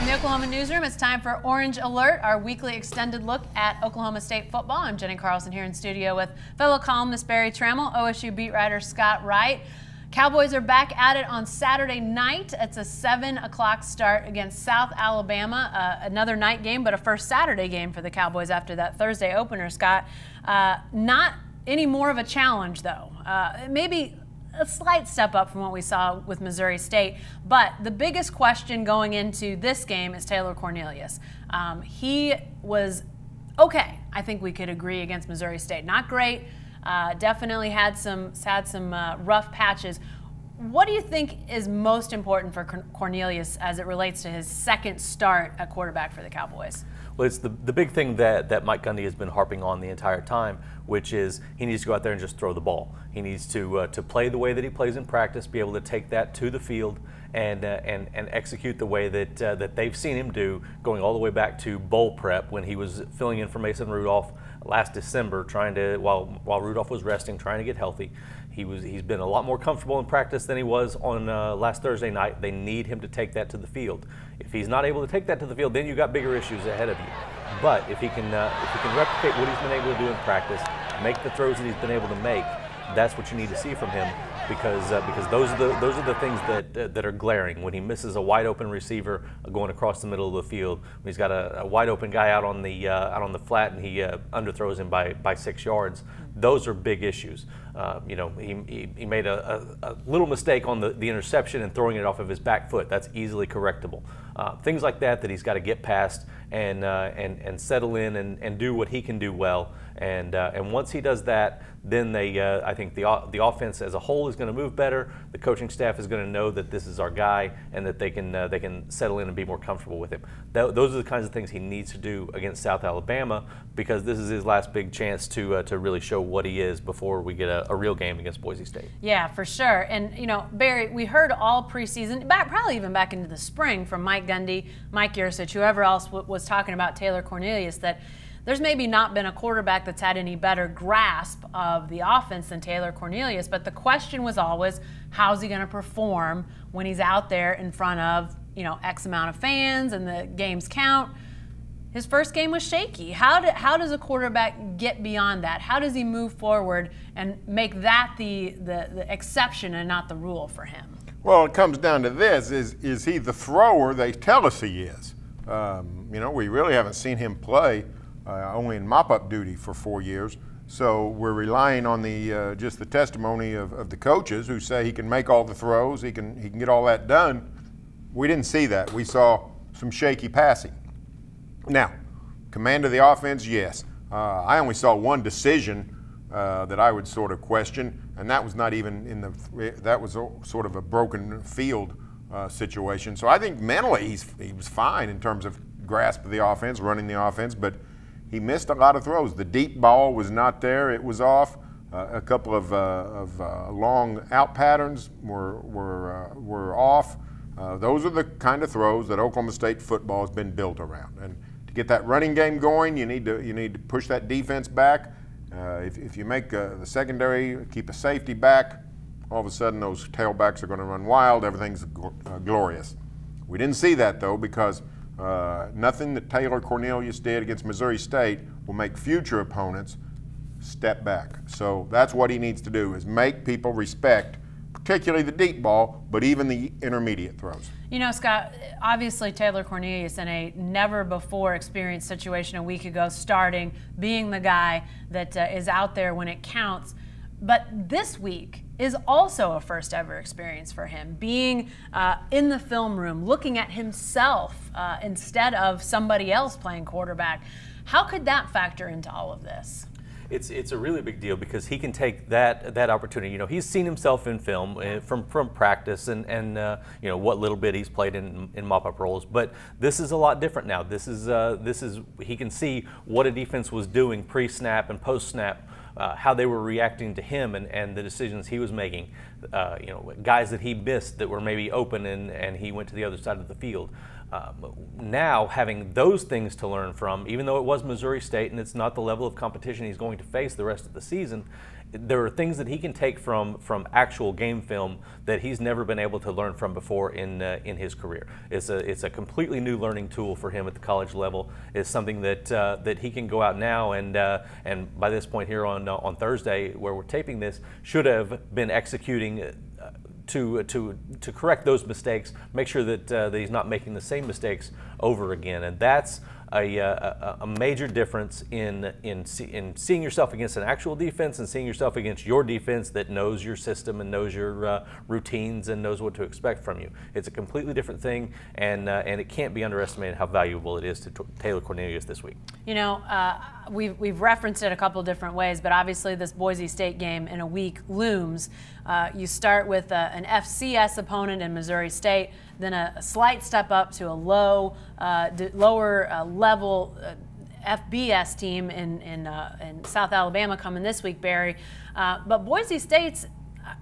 From the Oklahoma newsroom, it's time for Orange Alert, our weekly extended look at Oklahoma State football. I'm Jenny Carlson here in studio with fellow columnist Barry Trammell, OSU beat writer Scott Wright. Cowboys are back at it on Saturday night. It's a 7 o'clock start against South Alabama. Another night game, but a first Saturday game for the Cowboys after that Thursday opener, Scott. Not any more of a challenge, though. Maybe a slight step up from what we saw with Missouri State. But the biggest question going into this game is Taylor Cornelius. He was okay, I think we could agree, against Missouri State. Not great. Definitely had some rough patches. What do you think is most important for Cornelius as it relates to his second start at quarterback for the Cowboys? Well, it's the big thing that Mike Gundy has been harping on the entire time, which is he needs to go out there and just throw the ball. He needs to play the way that he plays in practice, be able to take that to the field and execute the way that they've seen him do, going all the way back to bowl prep when he was filling in for Mason Rudolph last December, trying to while Rudolph was resting, trying to get healthy. He's been a lot more comfortable in practice than he was on last Thursday night. They need him to take that to the field. If he's not able to take that to the field, then you've got bigger issues ahead of you. But if he can replicate what he's been able to do in practice, make the throws that he's been able to make, that's what you need to see from him, because those are the things that are glaring. When he misses a wide open receiver going across the middle of the field, when he's got a wide open guy out on the flat and he underthrows him by 6 yards, those are big issues. You know, he made a little mistake on the interception and throwing it off of his back foot. That's easily correctable. Things like that he's got to get past and settle in and do what he can do well. And once he does that, then I think the offense as a whole is going to move better. The coaching staff is going to know that this is our guy and that they can settle in and be more comfortable with him. Those are the kinds of things he needs to do against South Alabama, because this is his last big chance to really show what he is before we get a real game against Boise State. Yeah, for sure. And you know, Barry, we heard all preseason, probably even back into the spring, from Mike Gundy, Mike Yurcich, whoever else was talking about Taylor Cornelius, that there's maybe not been a quarterback that's had any better grasp of the offense than Taylor Cornelius, but the question was always, how's he going to perform when he's out there in front of, you know, X amount of fans and the games count? His first game was shaky. How does a quarterback get beyond that? How does he move forward and make that the exception and not the rule for him? Well, it comes down to this: is he the thrower they tell us he is? You know, we really haven't seen him play. Only in mop-up duty for 4 years. So we're relying on just the testimony of the coaches who say he can make all the throws, he can get all that done. We didn't see that. We saw some shaky passing. Now, command of the offense, yes. I only saw one decision that I would sort of question, and that was not even that was sort of a broken field situation. So I think mentally he was fine in terms of grasp of the offense, running the offense, but he missed a lot of throws. The deep ball was not there. It was off. A couple of long out patterns were off. Those are the kind of throws that Oklahoma State football has been built around. And to get that running game going, you need to push that defense back. If you make the secondary keep a safety back, all of a sudden those tailbacks are going to run wild. Everything's glorious. We didn't see that, though, because nothing that Taylor Cornelius did against Missouri State will make future opponents step back. So that's what he needs to do, is make people respect, particularly the deep ball, but even the intermediate throws. You know, Scott, obviously Taylor Cornelius in a never-before experienced situation a week ago, starting, being the guy that is out there when it counts. But this week is also a first ever experience for him, being in the film room, looking at himself instead of somebody else playing quarterback. How could that factor into all of this? It's a really big deal, because he can take that opportunity. You know, he's seen himself in film from practice and you know, what little bit he's played in mop-up roles. But this is a lot different now. This is he can see what a defense was doing pre-snap and post-snap. How they were reacting to him and the decisions he was making. You know, guys that he missed that were maybe open and he went to the other side of the field. Now having those things to learn from, even though it was Missouri State and it's not the level of competition he's going to face the rest of the season, there are things that he can take from actual game film that he's never been able to learn from before in his career. It's a completely new learning tool for him at the college level. It's something that that he can go out now and by this point here on Thursday, where we're taping this, should have been executing to correct those mistakes, make sure that he's not making the same mistakes over again, and that's a major difference in seeing yourself against an actual defense and seeing yourself against your defense that knows your system and knows your routines and knows what to expect from you. It's a completely different thing, and it can't be underestimated how valuable it is to Taylor Cornelius this week. You know, we've referenced it a couple different ways, but obviously this Boise State game in a week looms. You start with an FCS opponent in Missouri State, then a slight step up to a lower level FBS team in South Alabama coming this week, Barry. But Boise State's,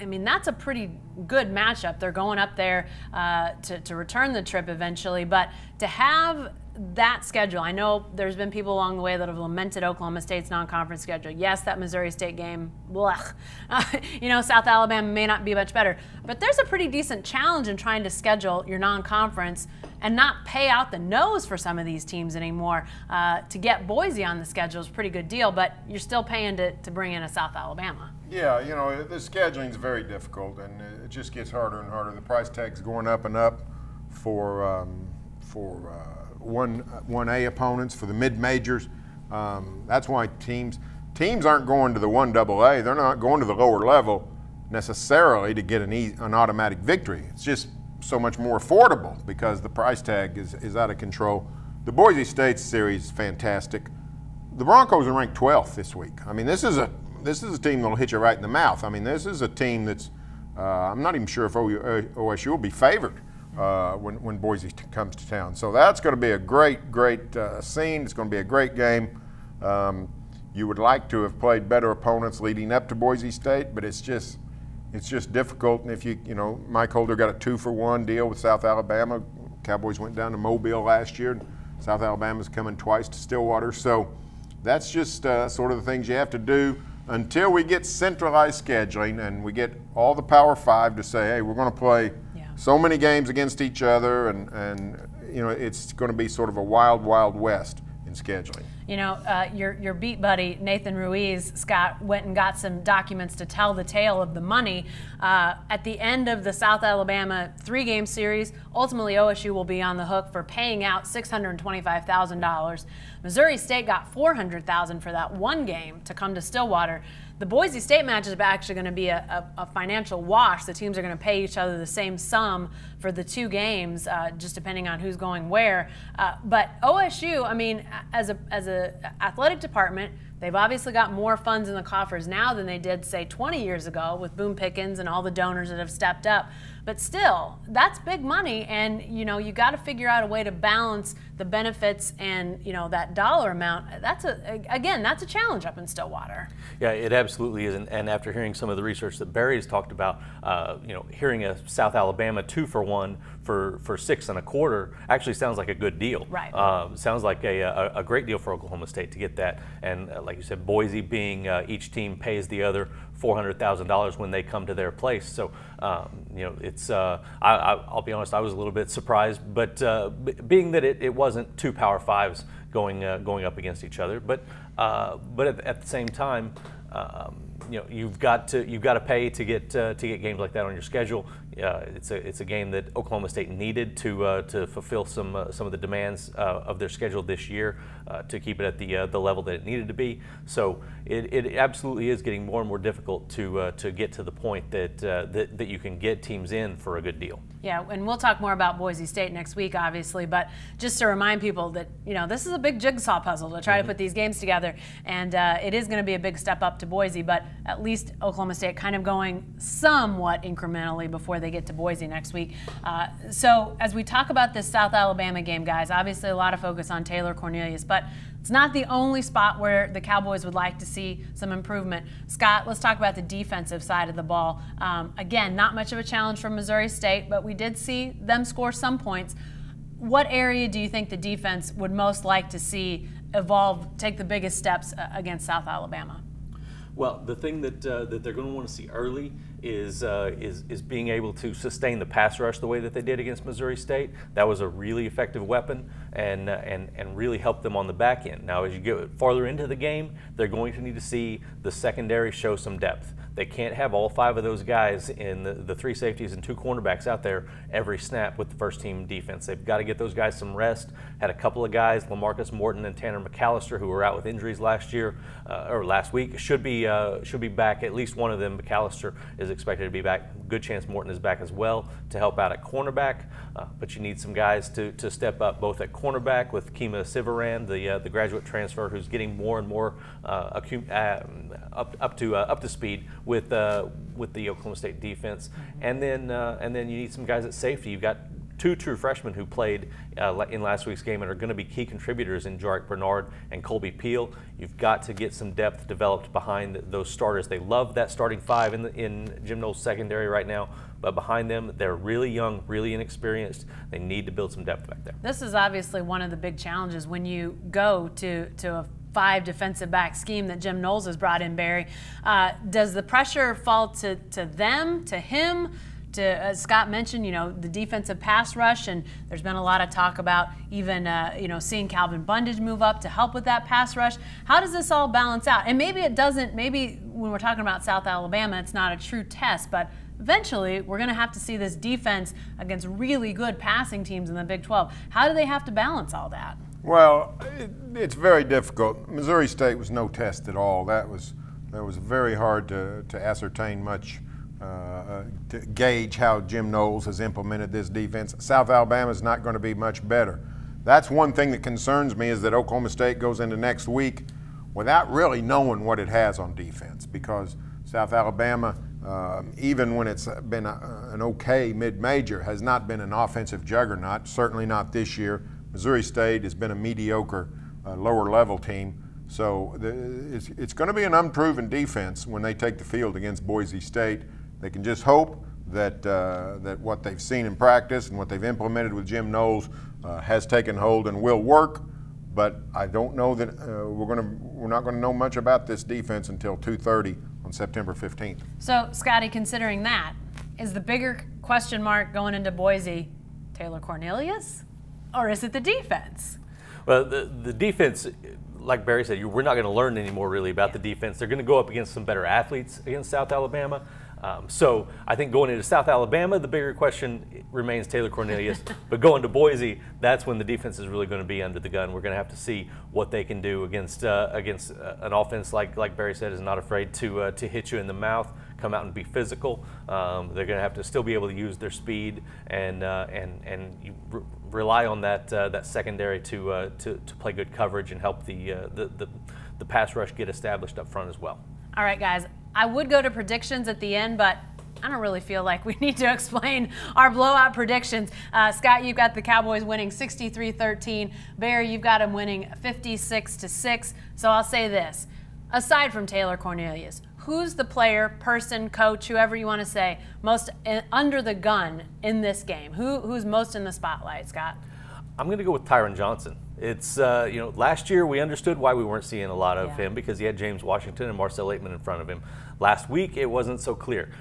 I mean, that's a pretty good matchup. They're going up there to return the trip eventually, but to have that schedule, I know there's been people along the way that have lamented Oklahoma State's non-conference schedule. Yes, that Missouri State game, blech. You know, South Alabama may not be much better, but there's a pretty decent challenge in trying to schedule your non-conference and not pay out the nose for some of these teams anymore. To get Boise on the schedule is a pretty good deal, but you're still paying to bring in a South Alabama. Yeah, you know, the scheduling is very difficult, and it just gets harder and harder. The price tag's going up and up for 1A opponents, for the mid-majors. That's why teams aren't going to the 1AA. They're not going to the lower level necessarily to get an automatic victory. It's just so much more affordable because the price tag is out of control. The Boise State series is fantastic. The Broncos are ranked 12th this week. I mean, this is a team that'll hit you right in the mouth. I mean, this is a team that's I'm not even sure if OSU will be favored when Boise comes to town. So that's going to be a great scene. It's going to be a great game. You would like to have played better opponents leading up to Boise State, but it's just difficult. And if you know, Mike Holder got a 2-for-1 deal with South Alabama. Cowboys went down to Mobile last year. South Alabama's coming twice to Stillwater. So that's just sort of the things you have to do until we get centralized scheduling and we get all the Power Five to say, hey, we're going to play so many games against each other, and you know, it's going to be sort of a wild, wild west in scheduling. You know, your beat buddy Nathan Ruiz, Scott, went and got some documents to tell the tale of the money. At the end of the South Alabama 3-game series, ultimately OSU will be on the hook for paying out $625,000. Missouri State got $400,000 for that one game to come to Stillwater. The Boise State match is actually going to be a financial wash. The teams are going to pay each other the same sum for the 2 games, just depending on who's going where. But OSU, I mean, as a athletic department, they've obviously got more funds in the coffers now than they did, say, 20 years ago with Boone Pickens and all the donors that have stepped up. But still, that's big money, and you know, you got to figure out a way to balance the benefits and, you know, that dollar amount. That's that's a challenge up in Stillwater. Yeah, it absolutely is. And after hearing some of the research that Barry has talked about, you know, hearing a South Alabama 2-for-1 for $6.25 actually sounds like a good deal. Right. Sounds like a great deal for Oklahoma State to get that. And like you said, Boise being each team pays the other $400,000 when they come to their place. So, you know, it's I'll be honest, I was a little bit surprised, but being that it wasn't 2 Power Fives going up against each other, but at the same time, you know, you've got to pay to get games like that on your schedule. It's a game that Oklahoma State needed to fulfill some of the demands of their schedule this year to keep it at the level that it needed to be. So it absolutely is getting more and more difficult to get to the point that you can get teams in for a good deal. Yeah, and we'll talk more about Boise State next week, obviously, but just to remind people that, you know, this is a big jigsaw puzzle to try to put these games together, and it is going to be a big step up to Boise, but at least Oklahoma State kind of going somewhat incrementally before they get to Boise next week. So as we talk about this South Alabama game, guys, obviously a lot of focus on Taylor Cornelius, but it's not the only spot where the Cowboys would like to see some improvement. Scott, let's talk about the defensive side of the ball. Again, not much of a challenge from Missouri State, but we did see them score some points. What area do you think the defense would most like to see evolve, take the biggest steps against South Alabama? Well, the thing that they're going to want to see early is being able to sustain the pass rush the way that they did against Missouri State. That was a really effective weapon and really helped them on the back end. Now, as you get farther into the game, they're going to need to see the secondary show some depth. They can't have all 5 of those guys in the 3 safeties and 2 cornerbacks out there every snap with the first team defense. They've got to get those guys some rest. Had a couple of guys, LaMarcus Morton and Tanner McAllister, who were out with injuries last year or last week, should be back. At least one of them, McAllister, is expected to be back. Good chance Morton is back as well to help out at cornerback. But you need some guys to step up both at cornerback with Kima Sivaran, the graduate transfer, who's getting more and more up to speed with the Oklahoma State defense, and then you need some guys at safety. You've got 2 true freshmen who played in last week's game and are going to be key contributors in Jarek Bernard and Colby Peel. You've got to get some depth developed behind those starters. They love that starting 5 in Jim Knowles' secondary right now, but behind them, they're really young, really inexperienced. They need to build some depth back there. This is obviously one of the big challenges when you go to a 5 defensive back scheme that Jim Knowles has brought in, Barry. Does the pressure fall to them, to him, to, as Scott mentioned, the defensive pass rush, and there's been a lot of talk about even, seeing Calvin Bundage move up to help with that pass rush. How does this all balance out? And maybe it doesn't, maybe when we're talking about South Alabama, it's not a true test, but eventually we're going to have to see this defense against really good passing teams in the Big 12. How do they have to balance all that? Well, it's very difficult. Missouri State was no test at all. That was very hard to ascertain much, to gauge how Jim Knowles has implemented this defense. South Alabama is not going to be much better. That's one thing that concerns me, is that Oklahoma State goes into next week without really knowing what it has on defense, because South Alabama, even when it's been an okay mid-major, has not been an offensive juggernaut, certainly not this year. Missouri State has been a mediocre lower-level team. So it's going to be an unproven defense when they take the field against Boise State. They can just hope that that what they've seen in practice and what they've implemented with Jim Knowles has taken hold and will work. But I don't know that we're not going to know much about this defense until 2:30 on September 15th. So, Scotty, considering that, is the bigger question mark going into Boise Taylor Cornelius, or is it the defense? Well, the defense, like Barry said, we're not going to learn any more really about the defense. They're going to go up against some better athletes against South Alabama. So I think going into South Alabama, the bigger question remains Taylor Cornelius. But going to Boise, that's when the defense is really going to be under the gun. We're going to have to see what they can do against an offense like Barry said, is not afraid to hit you in the mouth, come out and be physical. They're going to have to still be able to use their speed and rely on that secondary to play good coverage and help the pass rush get established up front as well. All right, guys. I would go to predictions at the end, but I don't really feel like we need to explain our blowout predictions. Scott, you've got the Cowboys winning 63-13. Barry, you've got them winning 56-6. So I'll say this. Aside from Taylor Cornelius, who's the player, person, coach, whoever you want to say, most under the gun in this game? Who's most in the spotlight, Scott? I'm going to go with Tyron Johnson. It's, last year we understood why we weren't seeing a lot of him, because he had James Washington and Marcel Aitman in front of him. Last week it wasn't so clear.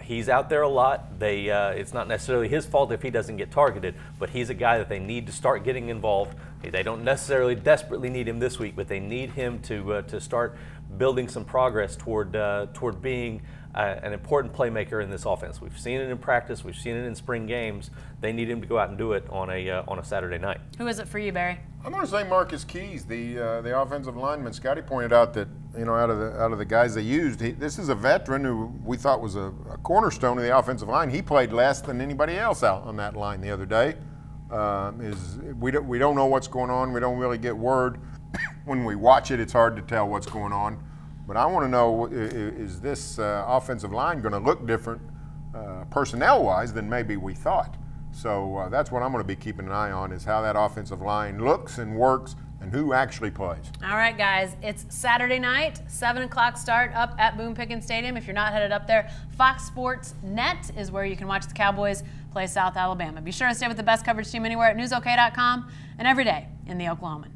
He's out there a lot. It's not necessarily his fault if he doesn't get targeted, but he's a guy that they need to start getting involved. They don't necessarily desperately need him this week, but they need him to start building some progress toward being an important playmaker in this offense. We've seen it in practice. We've seen it in spring games. They need him to go out and do it on a Saturday night. Who is it for you, Barry? I'm going to say Marcus Keys, the offensive lineman. Scotty pointed out that out of the guys they used, this is a veteran who we thought was a cornerstone of the offensive line. He played less than anybody else out on that line the other day. We don't know what's going on. We don't really get word. When we watch it, it's hard to tell what's going on. But I want to know, is this offensive line going to look different personnel-wise than maybe we thought? So that's what I'm going to be keeping an eye on, is how that offensive line looks and works and who actually plays. All right, guys. It's Saturday night, 7 o'clock start up at Boone Pickens Stadium. If you're not headed up there, Fox Sports Net is where you can watch the Cowboys play South Alabama. Be sure to stay with the best coverage team anywhere at newsok.com and every day in the Oklahoman.